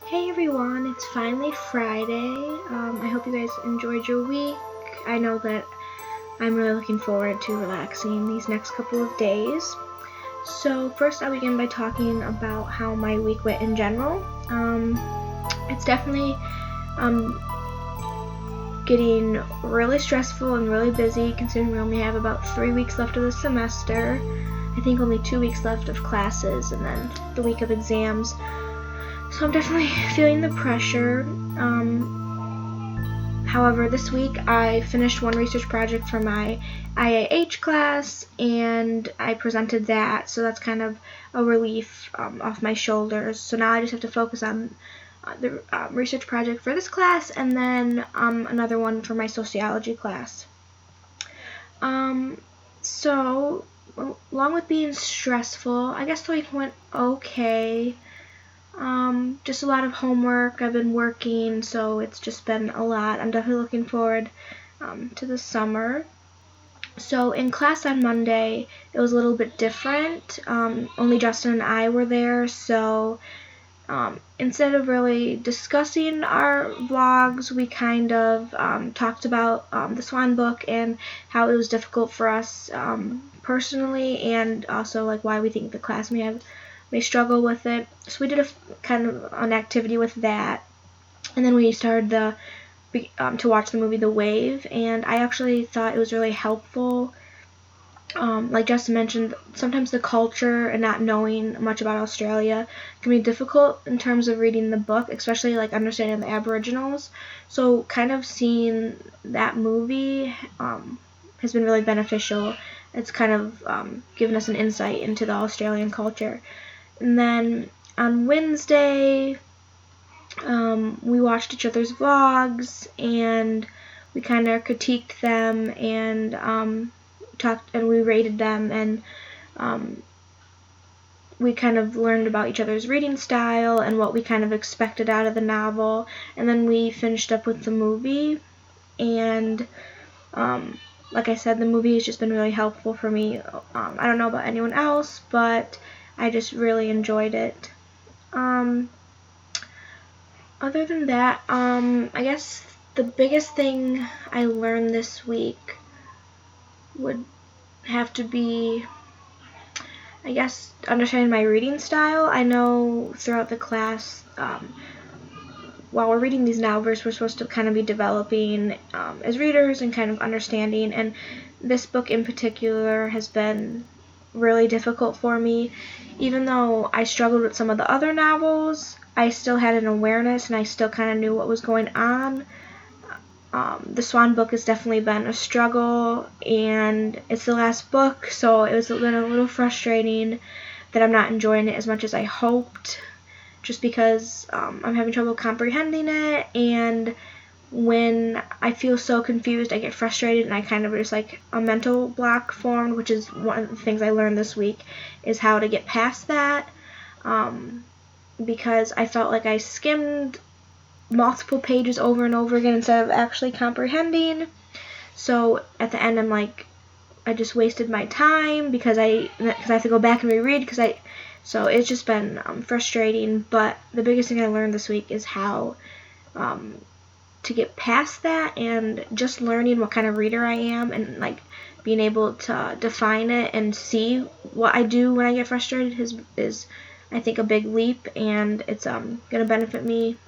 Hey everyone, it's finally Friday. I hope you guys enjoyed your week. I know that I'm really looking forward to relaxing these next couple of days. So first I'll begin by talking about how my week went in general. It's definitely getting really stressful and really busy considering we only have about 3 weeks left of the semester. I think only 2 weeks left of classes and then the week of exams. So I'm definitely feeling the pressure. However, this week I finished one research project for my IAH class and I presented that, so that's kind of a relief off my shoulders. So now I just have to focus on the research project for this class and then another one for my sociology class. So along with being stressful, I guess the week went okay. Just a lot of homework. I've been working, so it's just been a lot. I'm definitely looking forward to the summer. So in class on Monday, it was a little bit different. Only Justin and I were there, so instead of really discussing our vlogs, we kind of talked about the Swan book and how it was difficult for us personally, and also like why we think the class may struggle with it. So we did a kind of an activity with that, and then we started to watch the movie The Wave, and I actually thought it was really helpful. Like Justin mentioned, sometimes the culture and not knowing much about Australia can be difficult in terms of reading the book, especially like understanding the Aboriginals. So kind of seeing that movie has been really beneficial. It's kind of given us an insight into the Australian culture. And then on Wednesday, we watched each other's vlogs and we kind of critiqued them and talked and we rated them, and we kind of learned about each other's reading style and what we kind of expected out of the novel. And then we finished up with the movie, and like I said, the movie has just been really helpful for me. I don't know about anyone else, but I just really enjoyed it. Other than that, I guess the biggest thing I learned this week would have to be, I guess, understanding my reading style. I know throughout the class, while we're reading these novels, we're supposed to kind of be developing as readers and kind of understanding, and this book in particular has been really difficult for me. Even though I struggled with some of the other novels, I still had an awareness and I still kind of knew what was going on. The Swan book has definitely been a struggle, and it's the last book, so it's been a little frustrating that I'm not enjoying it as much as I hoped, just because I'm having trouble comprehending it, and when I feel so confused, I get frustrated and I kind of just like a mental block formed, which is one of the things I learned this week, is how to get past that, because I felt like I skimmed multiple pages over and over again instead of actually comprehending. So at the end I'm like, I just wasted my time because I have to go back and reread so it's just been frustrating. But the biggest thing I learned this week is how to get past that, and just learning what kind of reader I am and like being able to define it and see what I do when I get frustrated is I think a big leap, and it's going to benefit me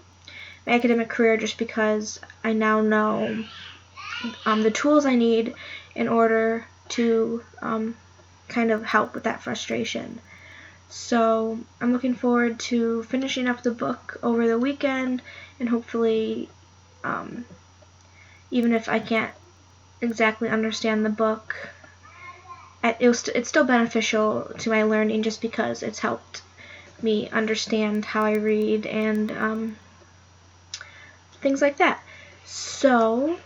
my academic career, just because I now know the tools I need in order to kind of help with that frustration. So I'm looking forward to finishing up the book over the weekend, and hopefully even if I can't exactly understand the book, it's still beneficial to my learning, just because it's helped me understand how I read and things like that. So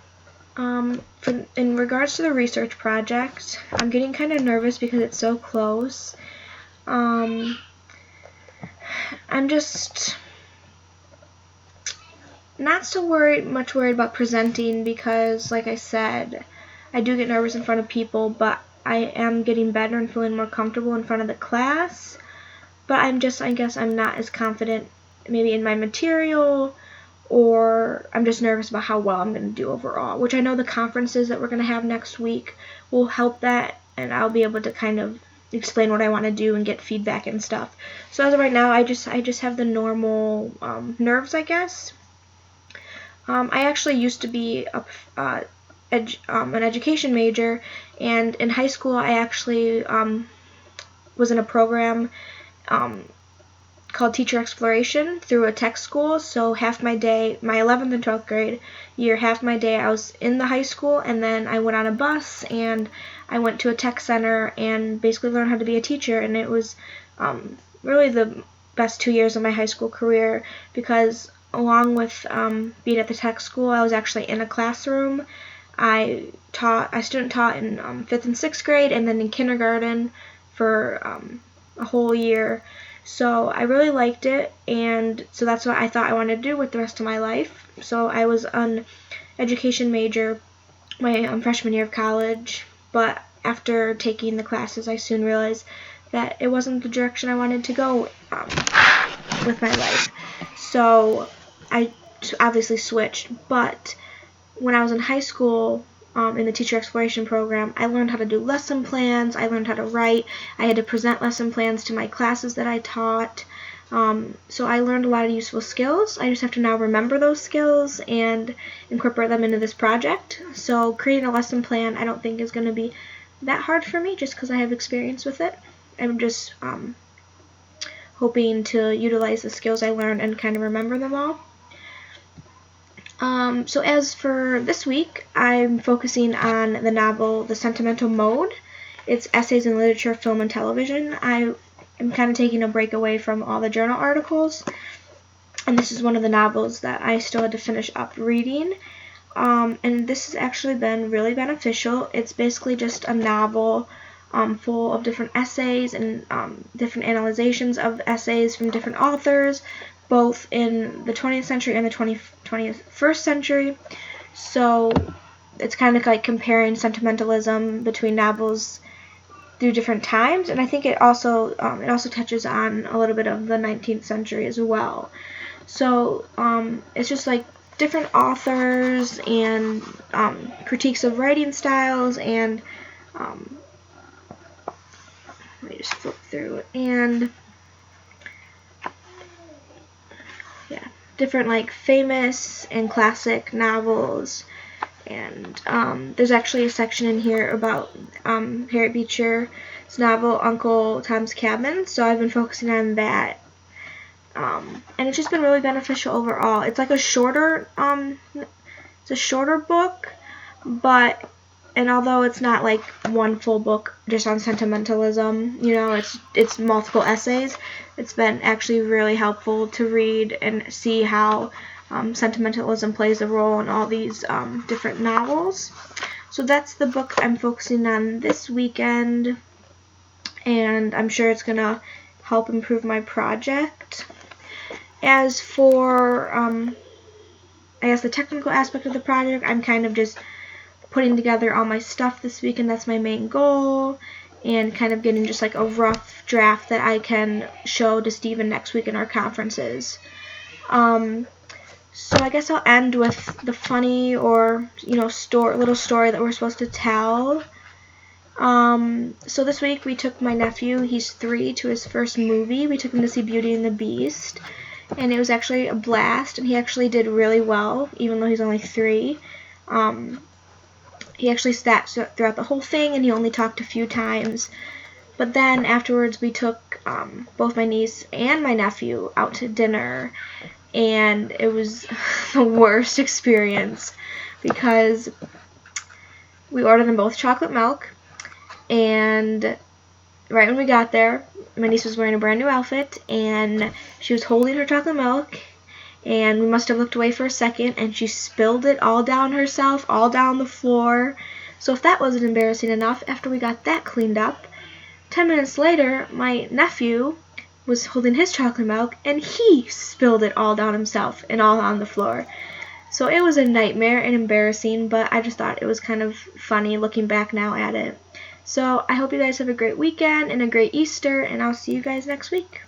in regards to the research project, I'm getting kind of nervous because it's so close. I'm just not so much worried about presenting, because like I said, I do get nervous in front of people, but I am getting better and feeling more comfortable in front of the class. But I guess I'm not as confident maybe in my material, or I'm just nervous about how well I'm going to do overall, which I know the conferences that we're going to have next week will help that, and I'll be able to kind of explain what I want to do and get feedback and stuff. So as of right now, I just have the normal nerves, I guess. I actually used to be an education major, and in high school I actually was in a program called Teacher Exploration through a tech school. So half my day, my 11th and 12th grade year, half my day I was in the high school, and then I went on a bus and I went to a tech center and basically learned how to be a teacher. And it was really the best 2 years of my high school career, because along with being at the tech school, I was actually in a classroom. I student taught in 5th and 6th grade, and then in kindergarten for a whole year. So I really liked it, and so that's what I thought I wanted to do with the rest of my life. So I was an education major my freshman year of college, but after taking the classes, I soon realized that it wasn't the direction I wanted to go with my life. So I obviously switched, but when I was in high school, in the teacher exploration program, I learned how to do lesson plans, I learned how to write, I had to present lesson plans to my classes that I taught. So I learned a lot of useful skills. I just have to now remember those skills and incorporate them into this project. So creating a lesson plan I don't think is going to be that hard for me, just because I have experience with it. I'm just hoping to utilize the skills I learned and kind of remember them all. So as for this week, I'm focusing on the novel The Sentimental Mode. It's essays in literature, film, and television. I am kind of taking a break away from all the journal articles, and this is one of the novels that I still had to finish up reading. And this has actually been really beneficial. It's basically just a novel full of different essays and different analyzations of essays from different authors, both in the 20th century and the 21st century. So it's kind of like comparing sentimentalism between novels through different times, and I think it also touches on a little bit of the 19th century as well. So it's just like different authors and critiques of writing styles, and let me just flip through it, and yeah, different like famous and classic novels. And there's actually a section in here about Harriet Beecher's novel Uncle Tom's Cabin, so I've been focusing on that. And it's just been really beneficial overall. It's like a shorter book, but although it's not like one full book just on sentimentalism, it's multiple essays, it's been actually really helpful to read and see how sentimentalism plays a role in all these different novels. So that's the book I'm focusing on this weekend, and I'm sure it's going to help improve my project. As for, I guess, the technical aspect of the project, I'm kind of just putting together all my stuff this week, and that's my main goal, and kind of getting just like a rough draft that I can show to Steven next week in our conferences. So I guess I'll end with the funny or little story that we're supposed to tell. So this week we took my nephew, he's 3, to his first movie. We took him to see Beauty and the Beast, and it was actually a blast, and he actually did really well, even though he's only 3. He actually sat throughout the whole thing, and he only talked a few times. But then afterwards we took both my niece and my nephew out to dinner, and it was the worst experience because we ordered them both chocolate milk, and right when we got there, my niece was wearing a brand new outfit, and she was holding her chocolate milk, and we must have looked away for a second, and she spilled it all down herself, all down the floor. So if that wasn't embarrassing enough, after we got that cleaned up, 10 minutes later, my nephew was holding his chocolate milk, and he spilled it all down himself and all on the floor. So it was a nightmare and embarrassing, but I just thought it was kind of funny looking back now at it. So I hope you guys have a great weekend and a great Easter, and I'll see you guys next week.